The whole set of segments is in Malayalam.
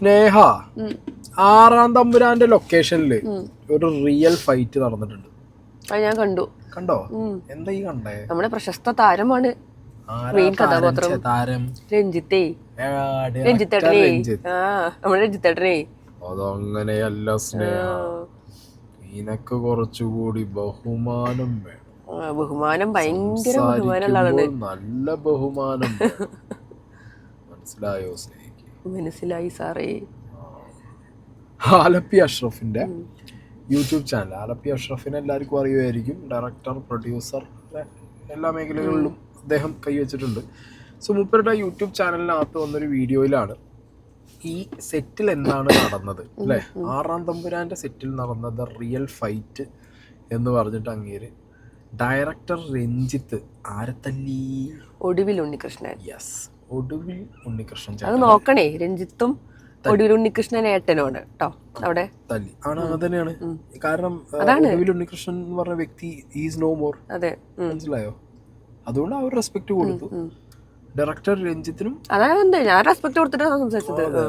സ്നേഹ ആറാം തമ്പുരാന്റെ ലൊക്കേഷനിൽ ഒരു റിയൽ ഫൈറ്റ് നടന്നിട്ടുണ്ട്. ഞാൻ കണ്ടു. കണ്ടോ? എന്താ ഈ കണ്ടേ? നമ്മുടെ പ്രശസ്ത താരമാണ് മെയിൻ കഥാപാത്രം താരം രഞ്ജിത്തേ. നമ്മുടെ രഞ്ജിത്തേട്ടനെ. അതങ്ങനെയല്ല സ്നേഹ, നിനക്ക് കുറച്ചുകൂടി ബഹുമാനം വേണം. ബഹുമാനം, ഭയങ്കര ബഹുമാനമുള്ള ആളാണ്. നല്ല ബഹുമാനം. മനസ്സിലായോ സ്നേഹിക്ക്? മനസ്സിലായി സാറേ. ആലപ്പി അഷ്റഫിന്റെ യൂട്യൂബ് ചാനൽ. ആലപ്പി അഷ്റഫിനെ എല്ലാവർക്കും അറിയുമായിരിക്കും. ഡയറക്ടർ, പ്രൊഡ്യൂസർ, എല്ലാ മേഖലകളിലും അദ്ദേഹം കൈവച്ചിട്ടുണ്ട്. സോ മൂപ്പരുടെ യൂട്യൂബ് ചാനലിനകത്ത് വന്നൊരു വീഡിയോയിലാണ് ഈ സെറ്റിൽ എന്താണ് നടന്നത് അല്ലേ, ആറാം തമ്പുരാന്റെ സെറ്റിൽ നടന്നത് റിയൽ ഫൈറ്റ് എന്ന് പറഞ്ഞിട്ട് അങ്ങേര് ഡയറക്ടർ രഞ്ജിത്ത് ആരെ തല്ലി? ഒടുവിൽ ഉണ്ണികൃഷ്ണൻ. യെസ്, ഒടുവിൽ ഉണ്ണികൃഷ്ണൻ. അത് നോക്കണേ, രഞ്ജിത്തും ഒടുവിൽ ഉണ്ണികൃഷ്ണൻ ഏട്ടനോട് കേട്ടോ അവിടെ തല്ലി ആണ്. അത് തന്നെയാണ് കാരണം. ഒടുവിൽ ഉണ്ണികൃഷ്ണൻ എന്ന് പറഞ്ഞ വ്യക്തി ഈസ് നോ മോർ. അതെ, മനസ്സിലായോ? അതുകൊണ്ട് അവർ റെസ്പെക്ട് കൊടുത്തു ഡയറക്ടർ രഞ്ജിത്തിനും. അതായത് ഞാൻ റെസ്പെക്ട് കൊടുത്തിട്ടാണ് സംസാരിച്ചത്.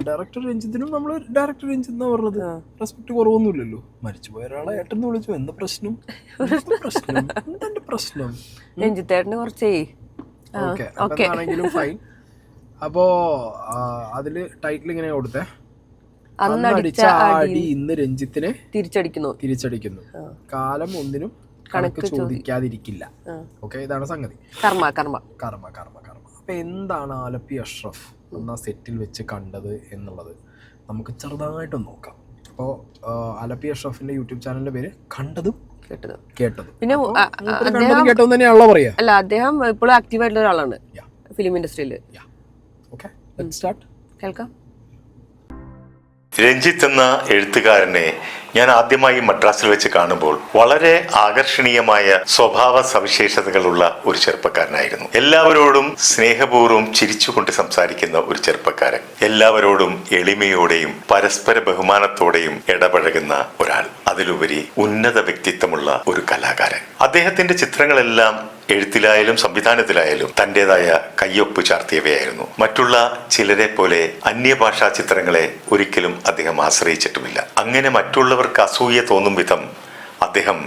ഡയറക്ടർ രഞ്ജിത്തിനും നമ്മൾ ഡയറക്ടർ രഞ്ജിത്ത് എന്നാ പറഞ്ഞത്. റെസ്പെക്ട് കുറവൊന്നുമില്ലല്ലോ. മരിച്ചുപോയ ഒരാളെ ഏട്ടെന്ന് വിളിച്ചു, എന്താ പ്രശ്നം? എന്താ പ്രശ്നം? രഞ്ജിത്തേട്ടന് കുറച്ചേ ആണെങ്കിലും ഫൈൻ. അപ്പോ അതില് ടൈറ്റിൽ ഇങ്ങനെ കൊടുത്തേ, അടിച്ച അടി ഇന്ന് രഞ്ജിത്തിനെ തിരിച്ചടിക്കുന്നു, കാലം ഒന്നിനും കണക്ക് ചോദിക്കാതിരിക്കില്ല. ഓക്കെ, ഇതാണ് സംഗതി. കർമ്മ കർമ്മ കർമ്മ കർമ്മ കർമ്മ. അപ്പൊ എന്താണ് ആലപ്പി അഷ്റഫ് എന്ന സെറ്റിൽ വെച്ച് കണ്ടത് എന്നുള്ളത് നമുക്ക് ചെറുതായിട്ടൊന്ന് നോക്കാം. അപ്പോൾ ആലപ്പി അഷ്റഫിന്റെ യൂട്യൂബ് ചാനലിന്റെ പേര് കണ്ടതും കേട്ടതും. പിന്നെ കേട്ടതും തന്നെയാണല്ലോ പറയാ. അല്ല, അദ്ദേഹം ഇപ്പോഴും ആക്റ്റീവ് ആയിട്ടുള്ള ഒരാളാണ് ഫിലിം ഇൻഡസ്ട്രിയിൽ. Okay, let's start. കേൾക്കാം. രഞ്ജിത്ത് എന്ന എഴുത്തുകാരനെ ഞാൻ ആദ്യമായി മദ്രാസിൽ വെച്ച് കാണുമ്പോൾ വളരെ ആകർഷണീയമായ സ്വഭാവ സവിശേഷതകളുള്ള ഒരു ചെറുപ്പക്കാരനായിരുന്നു. എല്ലാവരോടും സ്നേഹപൂർവ്വം ചിരിച്ചുകൊണ്ട് സംസാരിക്കുന്ന ഒരു ചെറുപ്പക്കാരൻ, എല്ലാവരോടും എളിമയോടെയും പരസ്പര ബഹുമാനത്തോടെയും ഇടപഴകുന്ന ഒരാൾ, അതിലുപരി ഉന്നത വ്യക്തിത്വമുള്ള ഒരു കലാകാരൻ. അദ്ദേഹത്തിന്റെ ചിത്രങ്ങളെല്ലാം എഴുത്തിലായാലും സംവിധാനത്തിലായാലും തന്റേതായ കയ്യൊപ്പ് ചാർത്തിയവയായിരുന്നു. മറ്റുള്ള ചിലരെ പോലെ അന്യഭാഷാ ചിത്രങ്ങളെ ഒരിക്കലും അദ്ദേഹം ആശ്രയിച്ചിട്ടുമില്ല. അങ്ങനെ മറ്റുള്ളവർക്ക് അസൂയ തോന്നും വിധം അദ്ദേഹം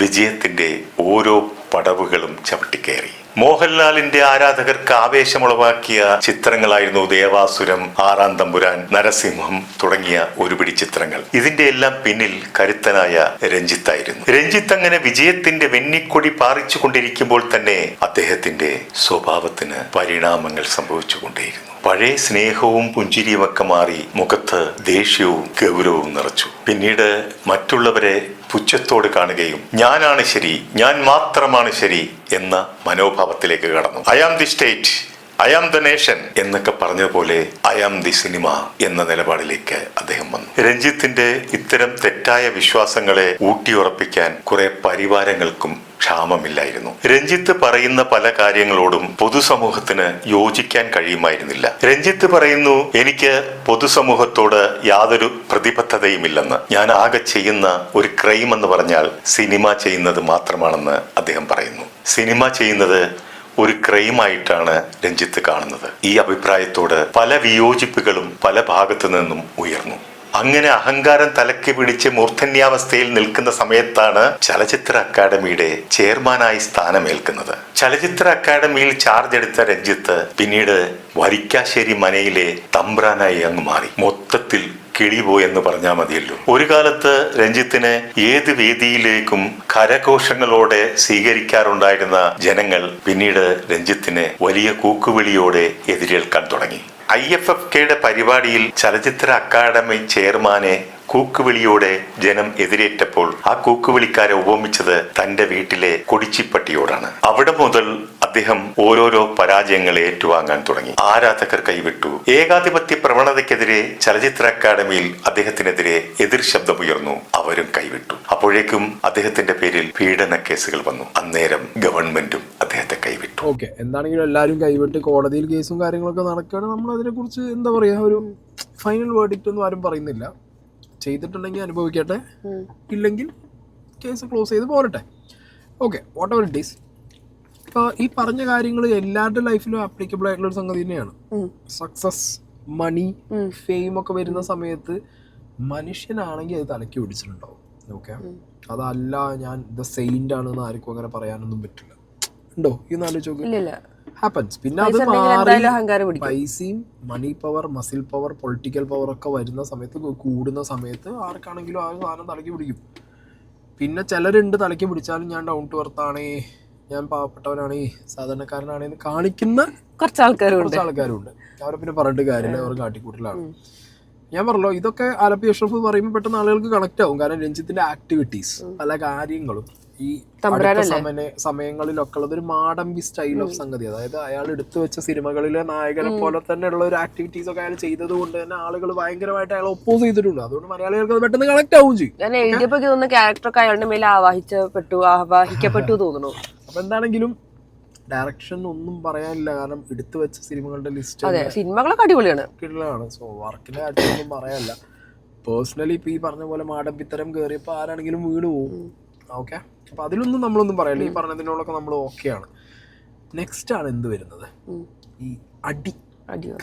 വിജയത്തിന്റെ ഓരോ പടവുകളും ചവിട്ടിക്കയറി. മോഹൻലാലിന്റെ ആരാധകർക്ക് ആവേശമുളവാക്കിയ ചിത്രങ്ങളായിരുന്നു ദേവാസുരം, ആറാം തമ്പുരാൻ, നരസിംഹം തുടങ്ങിയ ഒരുപിടി ചിത്രങ്ങൾ. ഇതിന്റെ എല്ലാം പിന്നിൽ കരുത്തനായ രഞ്ജിത്തായിരുന്നു. രഞ്ജിത്ത് അങ്ങനെ വിജയത്തിന്റെ വെന്നിക്കൊടി പാറിച്ചു കൊണ്ടിരിക്കുമ്പോൾ തന്നെ അദ്ദേഹത്തിന്റെ സ്വഭാവത്തിന് പരിണാമങ്ങൾ സംഭവിച്ചുകൊണ്ടേയിരുന്നു. പഴയ സ്നേഹവും പുഞ്ചിരിയുമൊക്കെ മാറി മുഖത്ത് ദേഷ്യവും ഗൗരവവും നിറച്ചു. പിന്നീട് മറ്റുള്ളവരെ പുച്ഛത്തോട് കാണുകയും ഞാനാണ് ശരി, ഞാൻ മാത്രമാണ് ശരി എന്ന മനോഭാവത്തിലേക്ക് കടന്നു. I am the state, I am the nation എന്നൊക്കെ പറഞ്ഞതുപോലെ ഐ ആം ദി സിനിമ എന്ന നിലപാടിലേക്ക് അദ്ദേഹം വന്നു. രഞ്ജിത്തിന്റെ ഇത്തരം തെറ്റായ വിശ്വാസങ്ങളെ ഊട്ടിയുറപ്പിക്കാൻ കുറെ പരിവാരങ്ങൾക്കും ക്ഷാമമില്ലായിരുന്നു. രഞ്ജിത്ത് പറയുന്ന പല കാര്യങ്ങളോടും പൊതുസമൂഹത്തിന് യോജിക്കാൻ കഴിയുമായിരുന്നില്ല. രഞ്ജിത്ത് പറയുന്നു, എനിക്ക് പൊതുസമൂഹത്തോട് യാതൊരു പ്രതിബദ്ധതയുമില്ലെന്ന്. ഞാൻ ആകെ ചെയ്യുന്ന ഒരു ക്രൈം എന്ന് പറഞ്ഞാൽ സിനിമ ചെയ്യുന്നത് മാത്രമാണെന്ന് അദ്ദേഹം പറയുന്നു. സിനിമ ചെയ്യുന്നത് ഒരു ക്രൈമായിട്ടാണ് രഞ്ജിത്ത് കാണുന്നത്. ഈ അഭിപ്രായത്തോട് പല വിയോജിപ്പുകളും പല ഭാഗത്തു നിന്നും ഉയർന്നു. അങ്ങനെ അഹങ്കാരം തലക്ക് പിടിച്ച് മൂർധന്യാവസ്ഥയിൽ നിൽക്കുന്ന സമയത്താണ് ചലച്ചിത്ര അക്കാദമിയുടെ ചെയർമാനായി സ്ഥാനമേൽക്കുന്നത്. ചലച്ചിത്ര അക്കാദമിയിൽ ചാർജ് എടുത്ത രഞ്ജിത്ത് പിന്നീട് വരിക്കാശ്ശേരി മനയിലെ തമ്പ്രാനായി അങ്ങ് മാറി. മൊത്തത്തിൽ കിളിപോയെന്ന് പറഞ്ഞാൽ മതിയല്ലോ. ഒരു കാലത്ത് രഞ്ജിത്തിനെ ഏത് വേദിയിലേക്കും കരഘോഷങ്ങളോടെ സ്വീകരിക്കാറുണ്ടായിരുന്ന ജനങ്ങൾ പിന്നീട് രഞ്ജിത്തിനെ വലിയ കൂക്കുവിളിയോടെ എതിരേൽക്കാൻ തുടങ്ങി. IFFKയുടെ പരിപാടിയിൽ ചലച്ചിത്ര അക്കാദമി ചെയർമാനെ കൂക്കുവിളിയോടെ ജനം എതിരേറ്റപ്പോൾ ആ കൂക്കുവിളിക്കാരെ ഉപമിച്ചത് തന്റെ വീട്ടിലെ കൊടിച്ചിപ്പട്ടിയോടാണ്. അവിടെ മുതൽ അദ്ദേഹം ഓരോരോ പരാജയങ്ങൾ ഏറ്റുവാങ്ങാൻ തുടങ്ങി. ആരാധകർ കൈവിട്ടു. ഏകാധിപത്യ പ്രവണതയ്ക്കെതിരെ ചലച്ചിത്ര അക്കാദമിയിൽ അദ്ദേഹത്തിനെതിരെ എതിർ ശബ്ദമുയർന്നു. അവരും കൈവിട്ടു. അപ്പോഴേക്കും അദ്ദേഹത്തിന്റെ പേരിൽ പീഡന കേസുകൾ വന്നു. അന്നേരം ഗവൺമെന്റും അദ്ദേഹത്തെ കൈവിട്ടു. ഓക്കെ, എന്താണെങ്കിലും എല്ലാവരും കൈവിട്ട് കോടതിയിൽ കേസും കാര്യങ്ങളൊക്കെ നടക്കുകയാണ്. നമ്മൾ അതിനെക്കുറിച്ച് എന്താ പറയാ, ഒരു ഫൈനൽ വേർഡിക്റ്റ് ഒന്നും ആരും പറയുന്നില്ല. ചെയ്തിട്ടുണ്ടെങ്കിൽ അനുഭവിക്കട്ടെ, ഇല്ലെങ്കിൽ കേസ് ക്ലോസ് ചെയ്ത് പോരട്ടെ. Okay, what ever it is. ഇപ്പോൾ ഈ പറഞ്ഞ കാര്യങ്ങൾ എല്ലാവരുടെ ലൈഫിലും ആപ്ലിക്കബിൾ ആയിട്ടുള്ള ഒരു സംഗതി തന്നെയാണ്. സക്സസ് മണി ഫെയിം ഒക്കെ വരുന്ന സമയത്ത് മനുഷ്യനാണെങ്കിൽ അത് തലയ്ക്ക് പിടിച്ചിട്ടുണ്ടാവും. ഓക്കെ, അതല്ല ഞാൻ ദ സെയിന്റ് ആണെന്ന് ആർക്കും അങ്ങനെ പറയാനൊന്നും പറ്റില്ല. ഉണ്ടോ ഈ ആലോചിച്ച് ഹാപ്പൻസ്. പിന്നെ അത് മാറി പൈസയും money power, muscle power, political power ഒക്കെ വരുന്ന സമയത്ത്, കൂടുന്ന സമയത്ത് ആർക്കാണെങ്കിലും ആ സാധനം തലയ്ക്ക് പിടിക്കും. പിന്നെ ചിലരുണ്ട് തലയ്ക്ക് പിടിച്ചാലും ഞാൻ ഡൗൺ ടു എർത്ത് ആണേ, ഞാൻ പാവപ്പെട്ടവനാണ്, സാധാരണക്കാരനാണെന്ന് കാണിക്കുന്ന കുറച്ച് ആൾക്കാരുണ്ട്. അവരെ പിന്നെ പറഞ്ഞിട്ട് കാര്യമില്ല, അവർ കാട്ടിക്കൂട്ടലാണ്. ഞാൻ പറഞ്ഞല്ലോ, ഇതൊക്കെ ആലപ്പി അഷ്റഫ് പറയുമ്പോൾ പെട്ടെന്ന് ആളുകൾക്ക് കണക്ട് ആവും. കാരണം രഞ്ജിത്തിന്റെ ആക്ടിവിറ്റീസ്, പല കാര്യങ്ങളും ഈ സമയങ്ങളിലൊക്കെ ഉള്ളത് ഒരു മാടമ്പി സ്റ്റൈൽ ഓഫ് സംഗതി. അതായത് അയാൾ എടുത്തു വെച്ച സിനിമകളിലെ നായകനെ പോലെ തന്നെ ഉള്ള ഒരു ആക്ടിവിറ്റീസ് ഒക്കെ അയാൾ ചെയ്തത് കൊണ്ട് തന്നെ ആളുകൾ ഭയങ്കരമായിട്ട് അയാൾ ഒപ്പോസ് ചെയ്തിട്ടുണ്ട്. അതുകൊണ്ട് മലയാളികൾക്ക് അത് പെട്ടെന്ന് കണക്ട് ആവും ചെയ്യും. ഞാൻ എഴുതിയപ്പോ ക്യാരക്ടറൊക്കെ അയാളുടെ മേലെ ആവാഹിക്കപ്പെട്ടു തോന്നുന്നു. അപ്പൊ എന്താണെങ്കിലും ഡയറക്ഷൻ ഒന്നും പറയാനില്ല, കാരണം എടുത്തു വെച്ച സിനിമകളുടെ ലിസ്റ്റ് സിനിമകളൊക്കെ അടിപൊളിയാണ്. സോ വർക്കിന്റെ കാര്യത്തിലൊന്നും പറയാനില്ല. പേഴ്സണലി ഇപ്പൊ ഈ പറഞ്ഞ പോലെ മാടമ്പിത്തരം കയറിയപ്പോ ആരാണെങ്കിലും വീണ് പോകും. ഓക്കെ, അപ്പൊ അതിലൊന്നും നമ്മളൊന്നും പറയല്ല. ഈ പറഞ്ഞതിനോടൊക്കെ നമ്മൾ ഓക്കെയാണ്. നെക്സ്റ്റ് ആണ് എന്ത് വരുന്നത്, ഈ അടി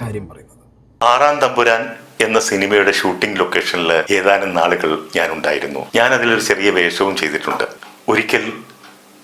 കാര്യം പറയുന്നത്. ആറാം തമ്പുരാൻ എന്ന സിനിമയുടെ ഷൂട്ടിംഗ് ലൊക്കേഷനിൽ ഏതാനും നാളുകൾ ഞാൻ ഉണ്ടായിരുന്നു. ഞാൻ അതിലൊരു ചെറിയ വേഷവും ചെയ്തിട്ടുണ്ട്. ഒരിക്കൽ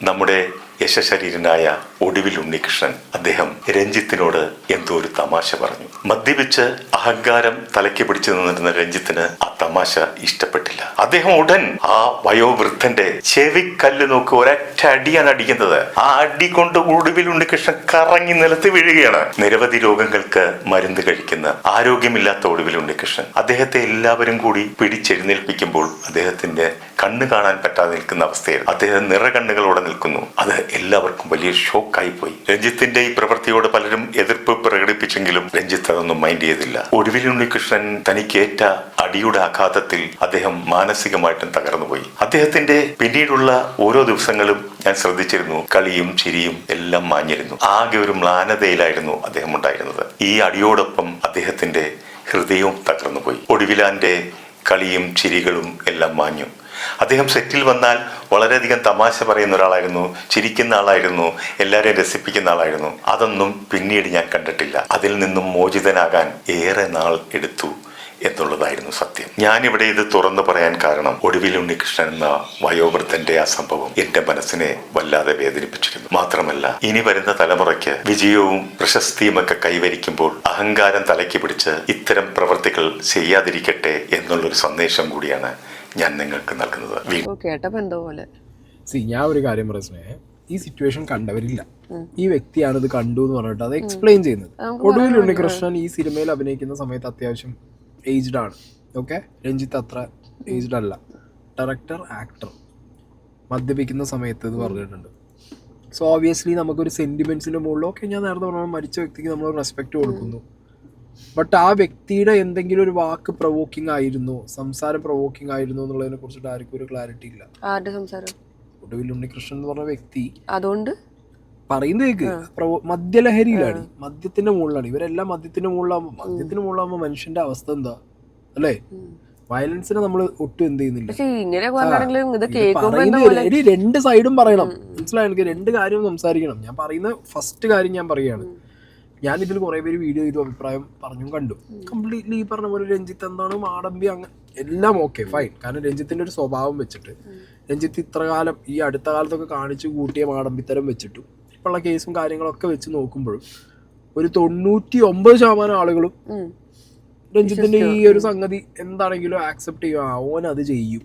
നമ്മുടെ യശശരീരനായ ഒടുവിൽ ഉണ്ണികൃഷ്ണൻ അദ്ദേഹം രഞ്ജിത്തിനോട് എന്തോ ഒരു തമാശ പറഞ്ഞു. മദ്യപിച്ച് അഹങ്കാരം തലയ്ക്ക് പിടിച്ചു നിന്നിരുന്ന രഞ്ജിത്തിന് ആ തമാശ ഇഷ്ടപ്പെട്ടില്ല. അദ്ദേഹം ഉടൻ ആ വയോവൃദ്ധന്റെ ചെവിക്കല്ല് നോക്കി ഒരൊറ്റ അടിയാണ് അടിക്കുന്നത്. ആ അടി കൊണ്ട് ഒടുവിൽ ഉണ്ണികൃഷ്ണൻ കറങ്ങി നിലത്ത് വീഴുകയാണ്. നിരവധി രോഗങ്ങൾക്ക് മരുന്ന് കഴിക്കുന്ന ആരോഗ്യമില്ലാത്ത ഒടുവിൽ ഉണ്ണികൃഷ്ണൻ അദ്ദേഹത്തെ എല്ലാവരും കൂടി പിടിച്ചെഴുന്നേൽപ്പിക്കുമ്പോൾ അദ്ദേഹത്തിന്റെ കണ്ണ് കാണാൻ പറ്റാതെ നിൽക്കുന്ന അവസ്ഥയിൽ അദ്ദേഹം നിറകണ്ണുകളോടെ നിൽക്കുന്നു. അത് എല്ലാവർക്കും വലിയ ഷോക്കായി പോയി. രഞ്ജിത്തിന്റെ ഈ പ്രവൃത്തിയോട് പലരും എതിർപ്പ് പ്രകടിപ്പിച്ചെങ്കിലും രഞ്ജിത്ത് അതൊന്നും മൈൻഡ് ചെയ്തില്ല. ഒടുവിൽ ഉണ്ണികൃഷ്ണൻ തനിക്കേറ്റ അടിയുടെ ആഘാതത്തിൽ അദ്ദേഹം മാനസികമായിട്ടും തകർന്നുപോയി. അദ്ദേഹത്തിന്റെ പിന്നീടുള്ള ഓരോ ദിവസങ്ങളും ഞാൻ ശ്രദ്ധിച്ചിരുന്നു, കളിയും ചിരിയും എല്ലാം മാഞ്ഞിരുന്നു. ആകെ ഒരു മ്ലാനതയിലായിരുന്നു അദ്ദേഹം ഉണ്ടായിരുന്നത്. ഈ അടിയോടൊപ്പം അദ്ദേഹത്തിന്റെ ഹൃദയവും തകർന്നുപോയി. ഒടുവിലാന്റെ കളിയും ചിരികളും എല്ലാം മാഞ്ഞു. അദ്ദേഹം സെറ്റിൽ വന്നാൽ വളരെയധികം തമാശ പറയുന്ന ഒരാളായിരുന്നു, ചിരിക്കുന്ന ആളായിരുന്നു, എല്ലാവരെയും രസിപ്പിക്കുന്ന ആളായിരുന്നു. അതൊന്നും പിന്നീട് ഞാൻ കണ്ടിട്ടില്ല. അതിൽ നിന്നും മോചിതനാകാൻ ഏറെ നാൾ എടുത്തു എന്നുള്ളതായിരുന്നു സത്യം. ഞാനിവിടെ ഇത് തുറന്നു പറയാൻ കാരണം ഒടുവിൽ ഉണ്ണികൃഷ്ണൻ എന്ന വയോവൃദ്ധന്റെ ആ സംഭവം എന്റെ മനസ്സിനെ വല്ലാതെ വേദനിപ്പിച്ചിരുന്നു. മാത്രമല്ല, ഇനി വരുന്ന തലമുറയ്ക്ക് വിജയവും പ്രശസ്തിയും ഒക്കെ കൈവരിക്കുമ്പോൾ അഹങ്കാരം തലയ്ക്ക് പിടിച്ച് ഇത്തരം പ്രവൃത്തികൾ ചെയ്യാതിരിക്കട്ടെ എന്നുള്ളൊരു സന്ദേശം കൂടിയാണ് ഞാൻ നിങ്ങൾക്ക് നൽകുന്നത്. ഞാൻ ഒരു കാര്യം പറയുന്നത്, ഈ സിറ്റുവേഷൻ കണ്ടവരില്ല. ഈ വ്യക്തിയാണ് ഇത് കണ്ടു എന്ന് പറഞ്ഞിട്ട് അത് എക്സ്പ്ലെയിൻ ചെയ്യുന്നത്. ഒടുവിൽ ഉണ്ണികൃഷ്ണൻ ഈ സിനിമയിൽ അഭിനയിക്കുന്ന സമയത്ത് അത്യാവശ്യം ഏജ്ഡ് ആണ്. ഓക്കെ, രഞ്ജിത്ത് അത്ര ഏജ്ഡ് അല്ല. ഡയറക്ടർ, ആക്ടർ മദ്യപിക്കുന്ന സമയത്ത് ഇത് പറഞ്ഞിട്ടുണ്ട്. സോ ഓബിയസ്ലി നമുക്കൊരു സെന്റിമെന്റ്സിന്റെ മുകളിൽ, ഓക്കെ, ഞാൻ നേരത്തെ പറഞ്ഞ മരിച്ച വ്യക്തിക്ക് നമ്മൾ റെസ്പെക്ട് കൊടുക്കുന്നു. ബട്ട് ആ വ്യക്തിയുടെ എന്തെങ്കിലും ഒരു വാക്ക് പ്രൊവോക്കിംഗ് ആയിരുന്നു, സംസാരം പ്രൊവോക്കിംഗ് ആയിരുന്നു എന്നുള്ളതിനെ കുറിച്ചിട്ട് ആർക്കും ഒരു ക്ലാരിറ്റി ഇല്ല. ഒടുവിൽ ഉണ്ണികൃഷ്ണൻ എന്ന് പറഞ്ഞ വ്യക്തി അതുകൊണ്ട് പറയുന്നേക്ക് മദ്യലഹരിയിലാണ്, മദ്യത്തിന്റെ മുകളിലാണ്. ഇവരെല്ലാം മദ്യത്തിന്റെ മുകളിലാകുമ്പോൾ മനുഷ്യന്റെ അവസ്ഥ എന്താ അല്ലേ? വയലൻസിനെ നമ്മൾ ഒട്ടും എന്ത് ചെയ്യുന്നില്ല. രണ്ട് സൈഡും പറയണം, മനസ്സിലായി? എനിക്ക് രണ്ട് കാര്യവും സംസാരിക്കണം. ഞാൻ പറയുന്ന ഫസ്റ്റ് കാര്യം ഞാൻ പറയുകയാണ്. ഞാനിതിൽ കുറേ പേര് വീഡിയോ ചെയ്തു, അഭിപ്രായം പറഞ്ഞും കണ്ടു. കംപ്ലീറ്റ്ലി ഈ പറഞ്ഞ പോലെ രഞ്ജിത്ത് എന്താണ് മാടമ്പി, അങ്ങനെ എല്ലാം ഓക്കെ ഫൈൻ. കാരണം രഞ്ജിത്തിന്റെ ഒരു സ്വഭാവം വെച്ചിട്ട്, രഞ്ജിത്ത് ഇത്ര കാലം ഈ അടുത്ത കാലത്തൊക്കെ കാണിച്ചു കൂട്ടിയ മാടമ്പിത്തരം വെച്ചിട്ടും ഇപ്പോഴുള്ള കേസും കാര്യങ്ങളൊക്കെ വെച്ച് നോക്കുമ്പോഴും ഒരു 99% ആളുകളും രഞ്ജിത്തിന്റെ ഈ ഒരു സംഗതി എന്താണെങ്കിലും ആക്സെപ്റ്റ് ചെയ്യും. ഓൻ അത് ചെയ്യും,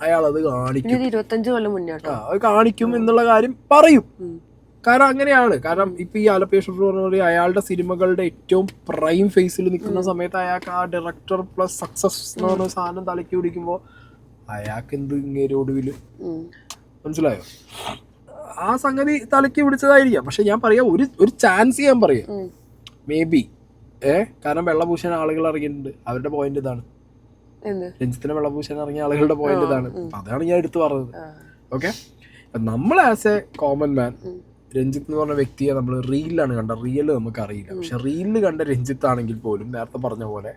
അയാൾ അത് കാണിക്കും, 25 കൊല്ലം മുന്നേ അത് കാണിക്കും എന്നുള്ള കാര്യം പറയും. കാരണം അങ്ങനെയാണ്. കാരണം ഇപ്പൊ ഈ ആലപ്പി അഷ്റഫ് പറഞ്ഞ പോലെ അയാളുടെ സിനിമകളുടെ ഏറ്റവും പ്രൈം ഫേസിൽ നിൽക്കുന്ന സമയത്ത് അയാൾക്ക് ആ ഡയറക്ടർ പ്ലസ് സക്സസ് എന്ന് പറഞ്ഞ സാധനം തലയ്ക്ക് പിടിക്കുമ്പോൾ അയാൾക്ക് എന്ത് ഇങ്ങനെ ഒടുവില്, മനസ്സിലായോ? ആ സംഗതി തലയ്ക്ക് പിടിച്ചതായിരിക്കാം. പക്ഷെ ഞാൻ പറയാം, ഒരു ചാൻസ് ഞാൻ പറയാം, മേ ബി കാരണം വെള്ളഭൂഷൺ ആളുകൾ ഇറങ്ങിയിട്ടുണ്ട്, അവരുടെ പോയിന്റ് ഇതാണ്. രഞ്ജിത്തിന് വെള്ളഭൂഷൺ ഇറങ്ങിയ ആളുകളുടെ പോയിന്റ് ഇതാണ്. അതാണ് ഞാൻ എടുത്തു പറഞ്ഞത്. ഓക്കെ, നമ്മൾ as A common man Ranjith എന്ന് പറഞ്ഞ വ്യക്തിയെ നമ്മൾ റീലിലാണ് കണ്ട, റിയൽ നമുക്ക് അറിയില്ല. പക്ഷെ റീലിൽ കണ്ട രഞ്ജിത്ത് ആണെങ്കിൽ പോലും നേരത്തെ പറഞ്ഞ പോലെ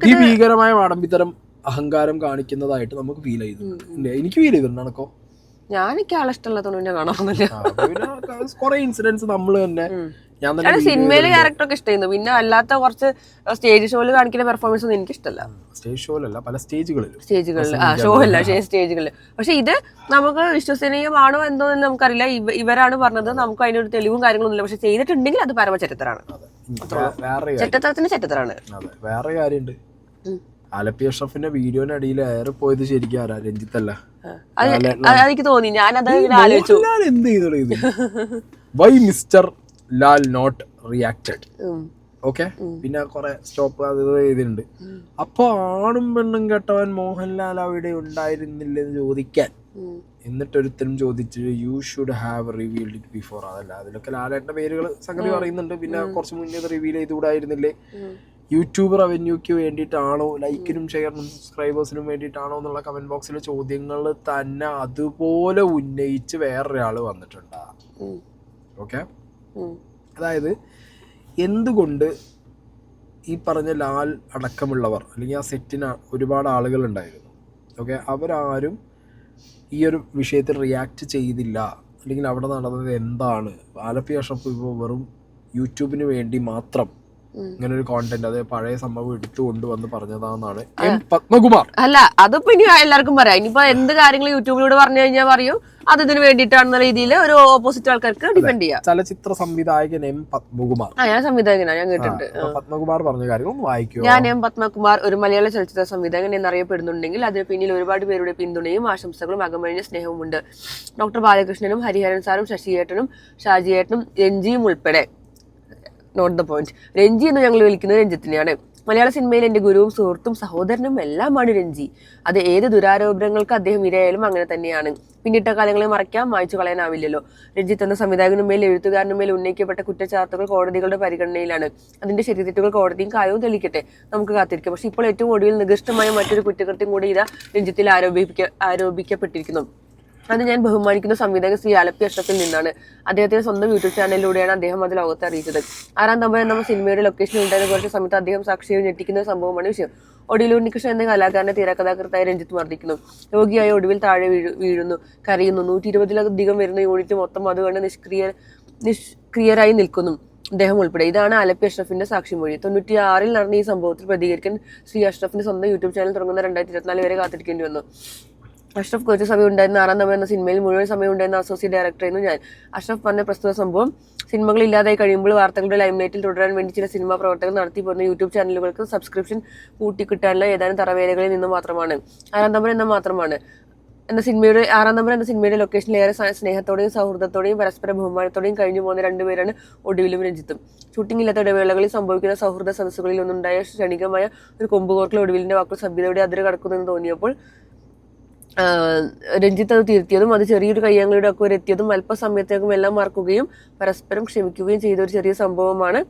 അതിഭീകരമായ വാടമ്പിത്തരം അഹങ്കാരം കാണിക്കുന്നതായിട്ട് നമുക്ക് ഫീൽ ചെയ്തിട്ടുണ്ട്. എനിക്ക് ഫീൽ ചെയ്തിട്ടുണ്ട്. നടക്കോ? കുറെ ഇൻസിഡൻസ് നമ്മൾ തന്നെ ഞാൻ തന്നെ സിനിമയിലെ ക്യാരക്ടറൊക്കെ ഇഷ്ടമായിരുന്നു. പിന്നെ അല്ലാത്ത കുറച്ച് സ്റ്റേജ് ഷോയിൽ കാണിക്കുന്ന പെർഫോമൻസ് ഒന്നും എനിക്ക് ഇഷ്ടമല്ല. സ്റ്റേജ് ഷോയിലല്ല, പല സ്റ്റേജുകളിൽ ഷോ അല്ല, സ്റ്റേജുകളിൽ. പക്ഷെ ഇത് നമുക്ക് വിശ്വസനീയമാണോ എന്തോ എന്ന് നമുക്കറിയില്ല. ഇവരാണ് പറഞ്ഞത്, നമുക്ക് അതിനൊരു തെളിവും കാര്യങ്ങളൊന്നുമില്ല. പക്ഷെ ചെയ്തിട്ടുണ്ടെങ്കിൽ അത് പരമചരിത്രമാണ്. ചെറ്റത്തരത്തിന് ചെറ്റത്തരാണ്. വേറെ കാര്യമുണ്ട്, ആലപ്പി അഷ്റഫിന്റെ വീഡിയോനടിയിൽ ഏറെ പോയത് ശരിക്കും ആരാ? രഞ്ജിത്തല്ല. എനിക്ക് തോന്നി, ഞാനത് ആലോചിച്ചു, എന്ത് ചെയ്തു why mister Lal not reacted. Okay, പിന്നെ കുറെ സ്റ്റോപ്പ് അത് ചെയ്തിട്ടുണ്ട്. അപ്പൊ ആണും പെണ്ണും കേട്ടവൻ മോഹൻലാൽ അവിടെ ഉണ്ടായിരുന്നില്ലെന്ന് ചോദിക്കാൻ എന്നിട്ടൊരുത്തരും ചോദിച്ചു you should have revealed it before. അതല്ല, അതിലൊക്കെ ലാലേട്ടന്റെ പേരുകൾ സംഗതി പറയുന്നുണ്ട്. പിന്നെ കുറച്ച് മുന്നേ റിവീൽ ചെയ്തുകൂടായിരുന്നില്ലേ? യൂട്യൂബ് റവന്യൂക്ക് വേണ്ടിയിട്ടാണോ, ലൈക്കിനും ഷെയറിനും സബ്സ്ക്രൈബേഴ്സിനും വേണ്ടിയിട്ടാണോ എന്നുള്ള കമന്റ് ബോക്സിലെ ചോദ്യങ്ങൾ തന്നെ അതുപോലെ ഉന്നയിച്ച് വേറൊരാൾ വന്നിട്ടുണ്ടാ. ഓക്കെ, അതായത് എന്തുകൊണ്ട് ഈ പറഞ്ഞ ലാൽ അടക്കമുള്ളവർ അല്ലെങ്കിൽ ആ സെറ്റിന് ഒരുപാട് ആളുകൾ ഉണ്ടായിരുന്നു. ഓക്കെ, അവരാരും ഈ ഒരു വിഷയത്തിൽ റിയാക്ട് ചെയ്തില്ല. അല്ലെങ്കിൽ അവിടെ നടന്നത് എന്താണ്? ആലപ്പി അഷ്റഫ് ഇപ്പോൾ വെറും യൂട്യൂബിന് വേണ്ടി മാത്രം ഇങ്ങനെ ഒരു കോണ്ടന്റ്, അത് പഴയ സംഭവം എടുത്തുകൊണ്ടുവന്ന് പറഞ്ഞതാണെന്നാണ് എം പത്മകുമാർ. അല്ല, അതിപ്പോ ഇനി എല്ലാവർക്കും പറയാം. ഇനിയിപ്പോ എന്ത് കാര്യങ്ങൾ യൂട്യൂബിലൂടെ പറഞ്ഞു കഴിഞ്ഞാൽ പറയും അത് ഇതിന് വേണ്ടിയിട്ടാണെന്ന രീതിയിൽ ഒരു ഓപ്പോസിറ്റ് ആൾക്കാർക്ക് ഡിപെൻഡ് ചെയ്യാം. ചലച്ചിത്ര സംവിധായകൻ എം പത്മകുമാർ. ഞാൻ സംവിധായകനാണ്, ഞാൻ കേട്ടിട്ടുണ്ട്. പത്മകുമാർ പറഞ്ഞ കാര്യങ്ങൾ വായിക്കുക. ഞാൻ എം പത്മകുമാർ ഒരു മലയാള ചലച്ചിത്ര സംവിധായകൻ എന്നറിയപ്പെടുന്നുണ്ടെങ്കിൽ അതിന് പിന്നിൽ ഒരുപാട് പേരുടെ പിന്തുണയും ആശംസകളും അകമഴിഞ്ഞ സ്നേഹവുമുണ്ട്. ഡോക്ടർ ബാലകൃഷ്ണനും ഹരിഹരൻ സാറും ശശിയേട്ടനും ഷാജിയേട്ടനും രഞ്ജിയും ഉൾപ്പെടെ. Not the point. രഞ്ജി എന്ന് ഞങ്ങൾ വിളിക്കുന്നത് രഞ്ജിത്തിനെയാണ്. മലയാള സിനിമയിൽ എൻ്റെ ഗുരുവും സുഹൃത്തും സഹോദരനും എല്ലാമാണ് രഞ്ജി. അത് ഏത് ദുരാരോപണങ്ങൾക്ക് അദ്ദേഹം ഇരയായാലും അങ്ങനെ തന്നെയാണ്. പിന്നിട്ട കാലങ്ങളെ മറയ്ക്കാൻ, മായ്ച്ചു കളയാനാവില്ലല്ലോ. രഞ്ജിത്ത് എന്ന സംവിധായകനുമേൽ എഴുത്തുകാരനുമേൽ ഉന്നയിക്കപ്പെട്ട കുറ്റച്ചാർത്തുകൾ കോടതികളുടെ പരിഗണനയിലാണ്. അതിന്റെ ശരിതെറ്റുകൾ കോടതിയും കായവും തെളിയിക്കട്ടെ, നമുക്ക് കാത്തിരിക്കാം. പക്ഷെ ഇപ്പോൾ ഏറ്റവും ഒടുവിൽ നികൃഷ്ടമായ മറ്റൊരു കുറ്റകൃത്യം കൂടി ഇതാ രഞ്ജിത്തിൽ ആരോപിക്കപ്പെട്ടിരിക്കുന്നു. അത് ഞാൻ ബഹുമാനിക്കുന്ന സംവിധായകൻ ശ്രീ ആലപ്പി അഷ്റഫിൽ നിന്നാണ്. അദ്ദേഹത്തിന്റെ സ്വന്തം യൂട്യൂബ് ചാനലിലൂടെയാണ് അദ്ദേഹം അത് ലോകത്തെ അറിയിച്ചത്. 6-ാം തമ്പുരാൻ എന്ന സിനിമയുടെ ലൊക്കേഷനിൽ ഉണ്ടായിരുന്ന കുറച്ച് സമയത്ത് അദ്ദേഹം സാക്ഷിയെ ഞെട്ടിക്കുന്ന സംഭവമാണ് വിഷയം. ഒടുവിൽ ഉണ്ണികൃഷ്ണൻ എന്ന കലാകാരനെ തിരക്കഥാകൃത്തായി രഞ്ജിത്ത് മർദ്ദിക്കുന്നു. രോഗിയായ ഒടുവിൽ താഴെ വീഴുന്നു, കരയുന്നു. 120-ലധികം വരുന്ന യൂണിറ്റ് മൊത്തം അതുകൊണ്ട് നിഷ്ക്രിയരായി നിൽക്കുന്നു, അദ്ദേഹം ഉൾപ്പെടെ. ഇതാണ് ആലപ്പി അഷ്റഫിന്റെ സാക്ഷിമൊഴി. 96-ൽ നടന്ന ഈ സംഭവത്തിൽ പ്രതികരിക്കാൻ ശ്രീ അഷ്റഫിന്റെ സ്വന്തം യൂട്യൂബ് ചാനൽ തുടങ്ങുന്ന 2024 വരെ കാത്തിരിക്കേണ്ടി വന്നു. അഷ്റഫ് കുറച്ച് സമയം ഉണ്ടായിരുന്ന 6-ാം തമ്പുരാൻ എന്ന സിനിമയിൽ മുഴുവൻ സമയം ഉണ്ടായിരുന്ന അസോസിയേറ്റ് ഡയറക്ടറായിരുന്നു ഞാൻ. അഷ്റഫ് പറഞ്ഞ പ്രസ്തുത സംഭവം സിനിമകൾ ഇല്ലാതായി കഴിയുമ്പോൾ വാർത്തകളുടെ ലൈംലൈറ്റിൽ തുടരാൻ വേണ്ടി ചില സിനിമാ പ്രവർത്തകർ നടത്തി പോരുന്ന യൂട്യൂബ് ചാനലുകൾക്ക് സബ്സ്ക്രിപ്ഷൻ കൂട്ടിക്കിട്ടാനുള്ള ഏതാനും തറവേലകളിൽ നിന്ന് മാത്രമാണ്. 6-ാം തമ്പുരാൻ എന്ന സിനിമയുടെ ലൊക്കേഷനിൽ ഏറെ സ്നേഹത്തോടെയും സൗഹൃദത്തോടെയും പരസ്പര ബഹുമാനത്തോടെയും കഴിഞ്ഞു പോകുന്ന രണ്ടുപേരാണ് ഒടുവിലും രഞ്ജിത്തും. ഷൂട്ടിംഗ് ഇല്ലാത്ത ഇടവേളകളിൽ സംഭവിക്കുന്ന സൗഹൃദ സദസ്സുകളിൽ ഒന്നുണ്ടായ ക്ഷണികമായ ഒരു കൊമ്പുകോർക്കൽ ഒടുവിലിന്റെ വാക്കുകൾ സഭ്യതയോടെ അതിര് കടക്കുന്നെന്ന് തോന്നിയപ്പോൾ രഞ്ജിത്ത് അത് തിരുത്തിയതും അത് ചെറിയൊരു കയ്യാങ്കളിയുടെ ഒക്കെ വരെ എത്തിയതും അല്പസമയത്തേക്കും എല്ലാം മറക്കുകയും പരസ്പരം ക്ഷമിക്കുകയും ചെയ്ത ഒരു ചെറിയ സംഭവമാണ്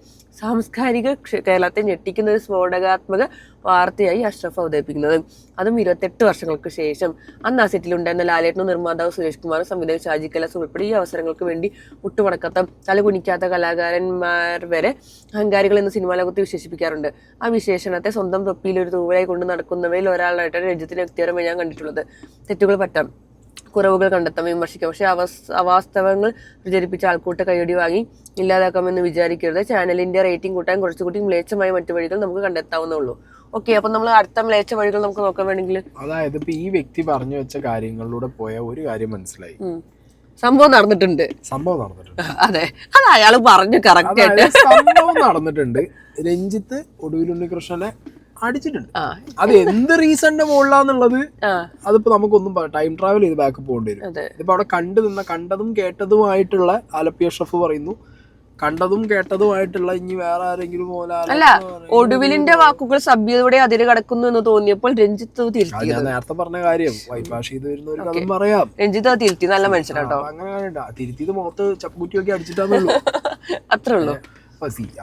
സാംസ്കാരിക കേരളത്തെ ഞെട്ടിക്കുന്ന ഒരു സ്ഫോടകാത്മക വാർത്തയായി അഷ്റഫ് അവതരിപ്പിക്കുന്നത്. അതും 28 വർഷങ്ങൾക്ക് ശേഷം. അന്ന് ആ സെറ്റിലുണ്ടായിരുന്ന ലാലേട്ടനും നിർമ്മാതാവ് സുരേഷ് കുമാറും സംവിധായകൻ ഷാജി കൈലാസും ഉൾപ്പെടെ ഈ അവസരങ്ങൾക്ക് വേണ്ടി മുട്ടുമടക്കാത്ത തലകുനിക്കാത്ത കലാകാരന്മാർ വരെ അഹങ്കാരികൾ എന്ന് സിനിമാ ലോകത്ത് വിശേഷിപ്പിക്കാറുണ്ട്. ആ വിശേഷണത്തെ സ്വന്തം തൊപ്പിയിൽ ഒരു തൂവലായി കൊണ്ട് നടക്കുന്നവയിൽ ഒരാളായിട്ടാണ് രഞ്ജിത്തിന്റെ വ്യക്തിപരമായി ഞാൻ കണ്ടിട്ടുള്ളത്. തെറ്റുകൾ പറ്റാം, കുറവുകൾ കണ്ടെത്താം, വിമർശിക്കാം. പക്ഷെ അവാസ്തവങ്ങൾ പ്രചരിപ്പിച്ച ആൾക്കൂട്ട കൈയടി വാങ്ങി ഇല്ലാതാക്കാമെന്ന് വിചാരിക്കരുത്. ചാനലിന്റെ റേറ്റിംഗ് കൂട്ടാൻ കുറച്ചുകൂടി മ്ലേച്ഛമായ മറ്റു വഴികൾ നമുക്ക് കണ്ടെത്താവുന്നുള്ളൂ. ഓക്കെ, അപ്പൊ നമ്മൾ അടുത്ത മ്ലേച്ഛ വഴികൾ നമുക്ക് നോക്കാൻ വേണമെങ്കിൽ, അതായത് ഇപ്പൊ ഈ വ്യക്തി പറഞ്ഞു വെച്ച കാര്യങ്ങളിലൂടെ പോയ ഒരു കാര്യം മനസ്സിലായി, സംഭവം നടന്നിട്ടുണ്ട്. അതെ, അത് അയാൾ പറഞ്ഞു കറക്റ്റ് ആയിട്ട് സംഭവം നടന്നിട്ടുണ്ട്. രഞ്ജിത്ത് ഒടുവിൽ ഉണ്ണികൃഷ്ണനെ അടിച്ചിട്ടുണ്ട്. അത് എന്ത് റീസണിന്റെ മുകളിലാന്നുള്ളത് അതിപ്പോ നമുക്കൊന്നും ടൈം ട്രാവൽ ചെയ്ത് ബാക്ക് പോകേണ്ടി വരും. ഇതിപ്പോ അവിടെ കണ്ടതും കേട്ടതുമായിട്ടുള്ള ആലപ്പി അഷ്റഫ് പറയുന്നു, കണ്ടതും കേട്ടതുമായിട്ടുള്ള ഇനി വേറെ ആരെങ്കിലും അല്ല, ഒടുവിലിന്റെ വാക്കുകൾ സഭ്യതയുടെ അതിര് കടക്കുന്നു എന്ന് തോന്നിയപ്പോൾ രഞ്ജിത്ത് തിരുത്തി. ഞാൻ നേരത്തെ പറഞ്ഞ കാര്യം വൈഭാഷ ചെയ്ത് വരുന്ന ഒരു കഥ പറയാം. രഞ്ജിത്ത് തിരുത്തി, നല്ല മനുഷ്യനാട്ടോ. അങ്ങനെ തിരുത്തിയത് മുഖത്ത് ചപ്പുകുറ്റിയൊക്കെ അടിച്ചിട്ടാന്നുള്ളൂ, അത്രേ ഉള്ളൂ.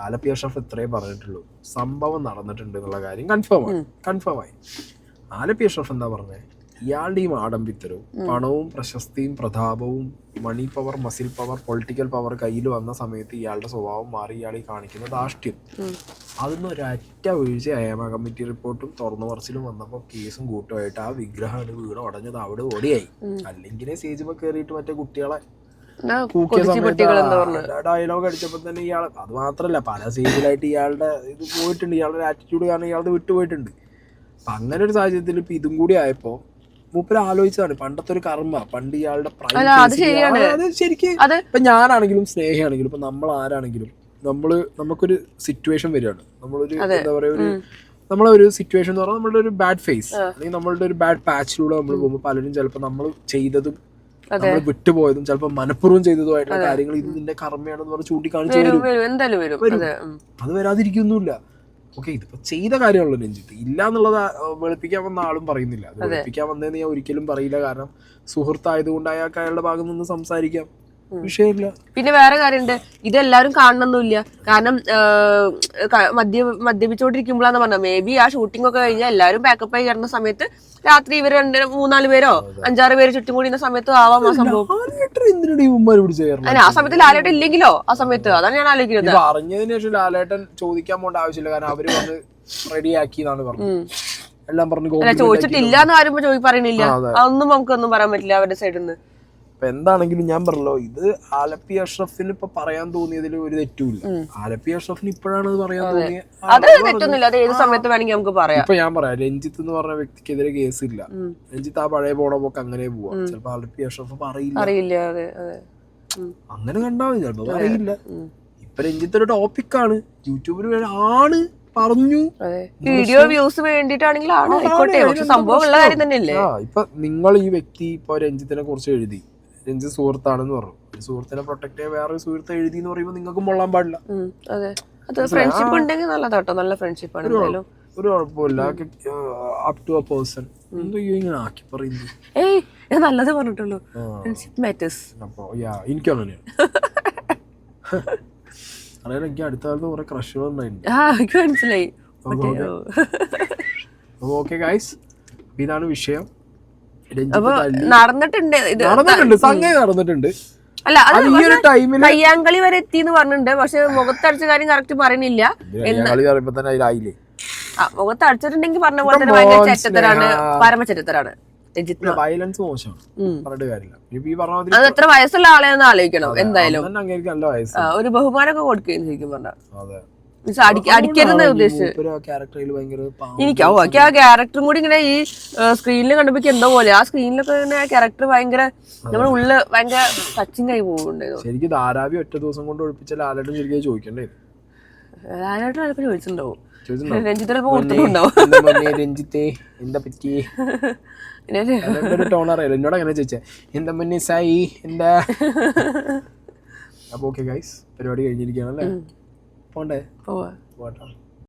ആലപ്പി അഷ്റഫ് ഇത്രേ പറഞ്ഞിട്ടുള്ളൂ, സംഭവം നടന്നിട്ടുണ്ട് എന്നുള്ള കാര്യം കൺഫേം ആയി. ആലപ്പി അഷ്റഫ് എന്താ പറഞ്ഞേ? ഇയാളുടെ ഈ ആഡംബിത്തരവും പണവും പ്രശസ്തിയും പ്രതാപവും money power, muscle power, political power കയ്യിൽ വന്ന സമയത്ത് ഇയാളുടെ സ്വഭാവം മാറി. ഇയാൾ ഈ കാണിക്കുന്ന ധാർഷ്ട്യം, അതൊന്നും ഒരൊറ്റ വീഴ്ച ഹേമ കമ്മിറ്റി റിപ്പോർട്ടും തുറന്നു പറച്ചിലും വന്നപ്പോൾ കേസും കൂട്ടുമായിട്ട് ആ വിഗ്രഹമാണ് വീട് ഉടഞ്ഞത്, അവിടെ ഓടിയായി. അല്ലെങ്കിൽ സ്റ്റേജിൽ കയറിയിട്ട് മറ്റേ കുട്ടികളെ കൂക്കിയ സമയത്ത് ഡയലോഗ് അടിച്ചപ്പോ തന്നെ ഇയാൾ അത് മാത്രല്ല പല സീനിലായിട്ട് ഇയാളുടെ ഇത് പോയിട്ടുണ്ട്, ഇയാളുടെ ആറ്റിറ്റ്യൂഡ് കാരണം ഇയാളുടെ വിട്ടുപോയിട്ടുണ്ട്. അപ്പൊ അങ്ങനെ ഒരു സാഹചര്യത്തിൽ ഇപ്പൊ ഇതും കൂടി ആയപ്പോ മൂപ്പര് ആലോചിച്ചതാണ് പണ്ടത്തെ ഒരു കർമ്മ, പണ്ട് ഇയാളുടെ അത് ശരിക്കും ഇപ്പൊ ഞാനാണെങ്കിലും സ്നേഹയാണെങ്കിലും ഇപ്പൊ നമ്മൾ ആരാണെങ്കിലും നമുക്കൊരു സിറ്റുവേഷൻ വരികയാണ്, നമ്മളൊരു എന്താ പറയാ നമ്മളെ ഒരു സിറ്റുവേഷൻ എന്ന് പറഞ്ഞാൽ നമ്മളുടെ ഒരു ബാഡ് ഫേസ് അല്ലെങ്കിൽ നമ്മളുടെ ഒരു ബാഡ് പാച്ചിലൂടെ നമ്മൾ പോകുമ്പോൾ പലരും ചിലപ്പോൾ നമ്മൾ ചെയ്തതും നമ്മൾ വിട്ടുപോയതും ചിലപ്പോൾ മനഃപൂർവ്വം ചെയ്തതുമായിട്ടുള്ള കാര്യങ്ങൾ ഇതിന്റെ കർമ്മയാണെന്ന് പറഞ്ഞ് ചൂണ്ടിക്കാണിച്ചു വരും. അത് വരാതിരിക്കൊന്നുമില്ല. ഓക്കെ, ഇതിപ്പോ ചെയ്ത കാര്യമാണല്ലോ രഞ്ജിത്ത്, ഇല്ല എന്നുള്ളത് വെളുപ്പിക്കാൻ വന്ന ആളും പറയുന്നില്ല. അത് വെളുപ്പിക്കാൻ വന്നതെന്ന് ഞാൻ ഒരിക്കലും പറയില്ല, കാരണം സുഹൃത്തായതുകൊണ്ട് അയാൾക്ക് അയാളുടെ ഭാഗം നിന്ന് സംസാരിക്കാം, വിഷയമില്ല. പിന്നെ വേറെ കാര്യമുണ്ട്, ഇതെല്ലാരും കാണണമെന്നില്ല, കാരണം മദ്യപിച്ചോണ്ടിരിക്കുമ്പോഴാന്ന് പറഞ്ഞത് മേ ബി ആ ഷൂട്ടിംഗ് ഒക്കെ കഴിഞ്ഞാൽ എല്ലാവരും പാക്കപ്പ് ആയി കിടന്ന സമയത്ത് രാത്രി ഇവർ 2-3-4 പേരോ 5-6 പേര് ചുറ്റും കൂടി സമയത്ത് ആവാം ആ സംഭവം. ആ സമയത്ത് ലാലേട്ടൻ ഇല്ലെങ്കിലോ ആ സമയത്ത്, അതാണ് ഞാൻ ആലോചിക്കുന്നത്. അറിഞ്ഞതിന് ശേഷം ലാലേട്ടൻ ചോദിക്കാൻ പോകേണ്ട ആവശ്യമില്ല, കാരണം അവര് വന്ന് റെഡിയാക്കി എന്നാണ് പറഞ്ഞത്. എല്ലാം പറഞ്ഞു ചോദിച്ചിട്ടില്ല എന്ന് ആരും പറയണില്ല, അതൊന്നും നമുക്കൊന്നും പറയാൻ പറ്റില്ല അവരുടെ സൈഡിൽ നിന്ന്. ഇപ്പൊ എന്താണെങ്കിലും ഞാൻ പറഞ്ഞല്ലോ, ഇത് ആലപ്പി അഷ്റഫിന് ഇപ്പൊ പറയാൻ തോന്നിയതിൽ ഒരു തെറ്റുമില്ല. ആലപ്പി അഷ്റഫിന് ഇപ്പോഴാണ് പറയാൻ തോന്നിയത്. ഇപ്പൊ ഞാൻ പറയാം, രഞ്ജിത്ത് എന്ന് പറഞ്ഞ വ്യക്തിക്കെതിരെ കേസില്ല, രഞ്ജിത്ത് ആ പഴയ പോണ പോക്ക് അങ്ങനെ പോവാ. ചിലപ്പോ ആലപ്പി അഷ്റഫ് അറിയില്ല, അങ്ങനെ കണ്ടാ മതി, ചിലപ്പോ അറിയില്ല. ഇപ്പൊ രഞ്ജിത്ത് ഒരു ടോപ്പിക്കാണ്, യൂട്യൂബിൽ ആണ് പറഞ്ഞു, വീഡിയോ വ്യൂസ് വേണ്ടിട്ടാണെങ്കിൽ സംഭവം ഉള്ള കാര്യം തന്നെയല്ലേ. ഇപ്പൊ നിങ്ങൾ ഈ വ്യക്തി ഇപ്പൊ രഞ്ജിത്തിനെ കുറിച്ച് എഴുതി, രഞ്ജിത്ത് സുഹൃത്താണെന്ന് പറഞ്ഞു, ഒരു സുഹൃത്തിനെ പ്രൊട്ടക്ട് ചെയ്യാൻ വേറൊരു സുഹൃത്തെ എഴുതി എന്ന് പറയുമ്പോൾ നിങ്ങൾക്ക് കൊള്ളാൻ പാടില്ല. ഫ്രണ്ട്ഷിപ്പ് ഉണ്ടെങ്കിൽ നല്ലതാട്ടോ, നല്ല ഫ്രണ്ട്ഷിപ്പ് ആണ്, ഒരു കുഴപ്പമില്ല. അപ് ടു എ പേഴ്സൺ എന്തോ ഇങ്ങനെ ആക്കി പറയുന്നത്. ഞാൻ നല്ലത് പറഞ്ഞിട്ടുള്ളൂ, ഫ്രണ്ട്ഷിപ്പ് മാറ്റേഴ്സ്. അപ്പൊ എനിക്കും അങ്ങനെയാണ്. അറിയാലോ, എനിക്ക് അടുത്ത കാലത്ത് കുറെ ക്രഷുകൾ ഉണ്ടായിരുന്നു, മനസ്സിലായി. ഓക്കെ ഗൈസ്, ഇതാണ് വിഷയം. നടന്നിട്ടുണ്ട് സംഗതി നടന്നിട്ടുണ്ട്. അല്ല, കയ്യാങ്കളി വരെ എത്തി എന്ന് പറഞ്ഞിട്ടുണ്ട്, പക്ഷെ മുഖത്തടിച്ച കാര്യം കറക്റ്റ് പറയണില്ല. മുഖത്തടിച്ചിട്ടുണ്ടെങ്കിൽ പറഞ്ഞ പോലെ തന്നെ ഭയങ്കര ചരിത്രമാണ്, പരമചരിത്രമാണ്. വയലൻസ് മോശമാണ്, പറഞ്ഞിട്ട് കാര്യമില്ല. അത് എത്ര വയസ്സുള്ള ആളെന്ന് ആലോചിക്കണം. എന്തായാലും ഒരു ബഹുമാനമൊക്കെ കൊടുക്കുകയും ശരിക്കും പറഞ്ഞാൽ അടിക്കരുന്ന ഉദ്ദേശിച്ചു. എനിക്ക് ആ ക്യാരക്ടറും കൂടി ഇങ്ങനെ ഈ സ്ക്രീനിൽ കണ്ടപ്പോ എന്തോ പോലെ, ആ സ്ക്രീനിലൊക്കെ ഇങ്ങനെ ക്യാരക്ടർ ഭയങ്കര നമ്മുടെ ഉള്ളില് ഭയങ്കര ടച്ചിങ് ആയി പോകുന്നുണ്ടായിരുന്നു. ശരിക്കും ധാരാവി ഒറ്റ ദിവസം കൊണ്ട് ഒഴിപ്പിച്ച ലാലേട്ടൻ ശരിക്കും ചോദിക്കണ്ടേ, ലാലേട്ടൻ ചിലപ്പോൾ ചോദിച്ചിട്ടുണ്ടാവും, രഞ്ജിത്തെ എന്താ പറ്റി ടോൺ അറിയാലോ, എന്നോട് അങ്ങനെ ചോദിച്ചേ എന്താ മുന്നേ സായി എന്താ. അപ്പൊ ഓക്കെ ഗൈസ്, പരിപാടി കഴിഞ്ഞിരിക്കുകയാണല്ലേ, പോണ്ടേ? പോവാ.